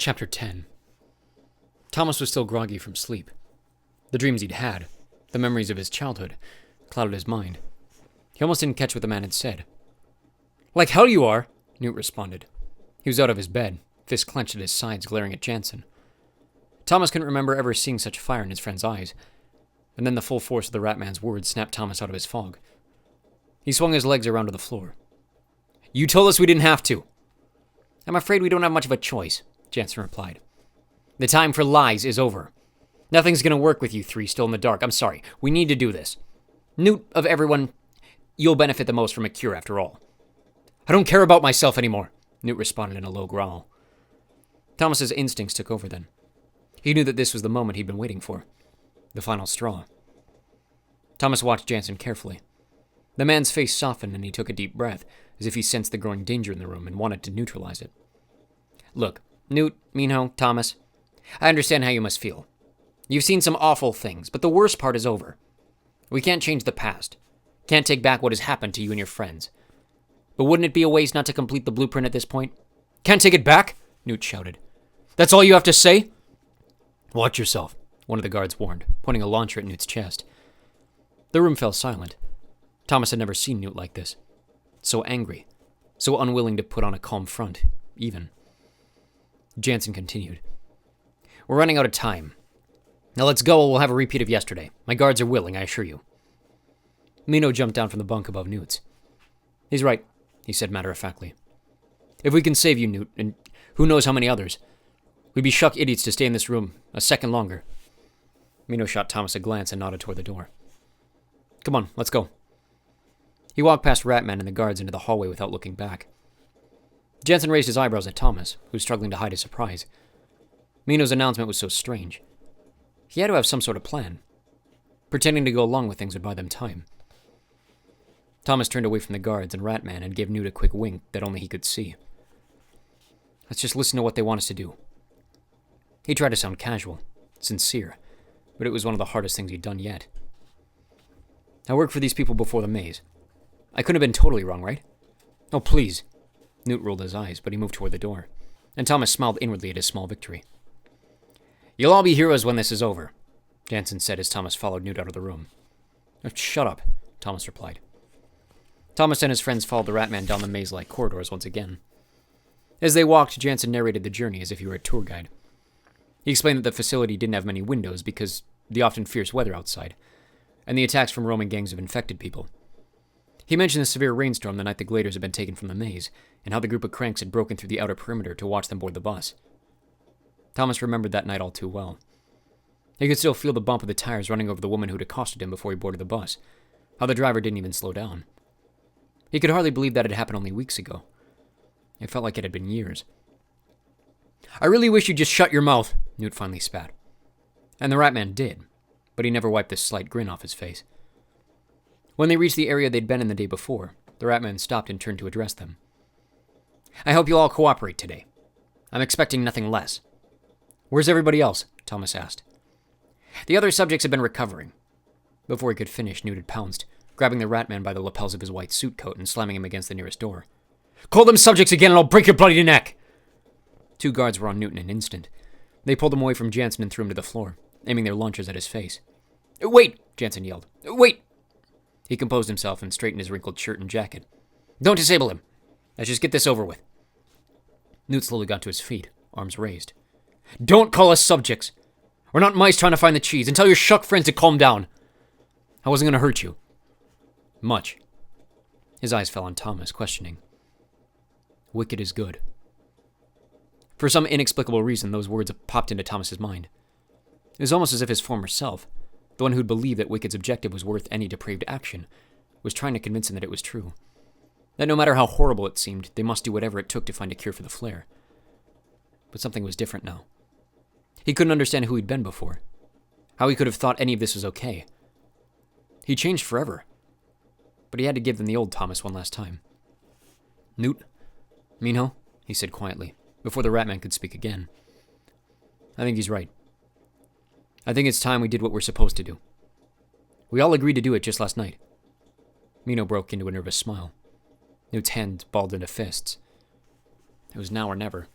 Chapter 10. Thomas was still groggy from sleep. The dreams he'd had, the memories of his childhood, clouded his mind. He almost didn't catch what the man had said. "Like hell you are," Newt responded. He was out of his bed, fists clenched at his sides, glaring at Jansen. Thomas couldn't remember ever seeing such fire in his friend's eyes, and then the full force of the Rat-Man's words snapped Thomas out of his fog. He swung his legs around to the floor. "You told us we didn't have to." "I'm afraid we don't have much of a choice," Jansen replied. "The time for lies is over. Nothing's gonna work with you three still in the dark. I'm sorry. We need to do this. Newt, of everyone, you'll benefit the most from a cure after all." "I don't care about myself anymore," Newt responded in a low growl. Thomas's instincts took over then. He knew that this was the moment he'd been waiting for. The final straw. Thomas watched Jansen carefully. The man's face softened and he took a deep breath, as if he sensed the growing danger in the room and wanted to neutralize it. "Look, Newt, Minho, Thomas, I understand how you must feel. You've seen some awful things, but the worst part is over. We can't change the past. Can't take back what has happened to you and your friends. But wouldn't it be a waste not to complete the blueprint at this point?" "Can't take it back?" Newt shouted. "That's all you have to say?" "Watch yourself," one of the guards warned, pointing a launcher at Newt's chest. The room fell silent. Thomas had never seen Newt like this. So angry. So unwilling to put on a calm front, even. Jansen continued. "We're running out of time. Now let's go or we'll have a repeat of yesterday. My guards are willing, I assure you." Minho jumped down from the bunk above Newt's. "He's right," he said matter-of-factly. "If we can save you, Newt, and who knows how many others, we'd be shuck idiots to stay in this room a second longer." Minho shot Thomas a glance and nodded toward the door. "Come on, let's go." He walked past Ratman and the guards into the hallway without looking back. Jansen raised his eyebrows at Thomas, who was struggling to hide his surprise. Minho's announcement was so strange. He had to have some sort of plan. Pretending to go along with things would buy them time. Thomas turned away from the guards and Ratman and gave Newt a quick wink that only he could see. "Let's just listen to what they want us to do." He tried to sound casual, sincere, but it was one of the hardest things he'd done yet. "I worked for these people before the maze. I couldn't have been totally wrong, right?" "Oh, please." Newt rolled his eyes, but he moved toward the door, and Thomas smiled inwardly at his small victory. "You'll all be heroes when this is over," Jansen said as Thomas followed Newt out of the room. "Oh, shut up," Thomas replied. Thomas and his friends followed the Ratman down the maze-like corridors once again. As they walked, Jansen narrated the journey as if he were a tour guide. He explained that the facility didn't have many windows because the often fierce weather outside, and the attacks from roaming gangs of infected people. He mentioned the severe rainstorm the night the Gladers had been taken from the maze, and how the group of cranks had broken through the outer perimeter to watch them board the bus. Thomas remembered that night all too well. He could still feel the bump of the tires running over the woman who'd accosted him before he boarded the bus, how the driver didn't even slow down. He could hardly believe that had happened only weeks ago. It felt like it had been years. "I really wish you'd just shut your mouth," Newt finally spat. And the Ratman did, but he never wiped the slight grin off his face. When they reached the area they'd been in the day before, the Ratman stopped and turned to address them. "I hope you'll all cooperate today. I'm expecting nothing less." "Where's everybody else?" Thomas asked. "The other subjects have been recovering." Before he could finish, Newt had pounced, grabbing the Ratman by the lapels of his white suit coat and slamming him against the nearest door. "Call them subjects again and I'll break your bloody neck!" Two guards were on Newt in an instant. They pulled him away from Jansen and threw him to the floor, aiming their launchers at his face. "Wait!" Jansen yelled. "Wait!" He composed himself and straightened his wrinkled shirt and jacket. "Don't disable him. Let's just get this over with." Newt slowly got to his feet, arms raised. "Don't call us subjects. We're not mice trying to find the cheese, and tell your shuck friends to calm down. I wasn't going to hurt you." "Much." His eyes fell on Thomas, questioning. "Wicked is good." For some inexplicable reason, those words popped into Thomas's mind. It was almost as if his former self, the one who'd believed that Wicked's objective was worth any depraved action, was trying to convince him that it was true. That no matter how horrible it seemed, they must do whatever it took to find a cure for the flare. But something was different now. He couldn't understand who he'd been before, how he could have thought any of this was okay. He changed forever, but he had to give them the old Thomas one last time. "Newt, Minho," he said quietly, before the Ratman could speak again. "I think he's right. I think it's time we did what we're supposed to do. We all agreed to do it just last night." Minho broke into a nervous smile. Newt's hands balled into fists. It was now or never.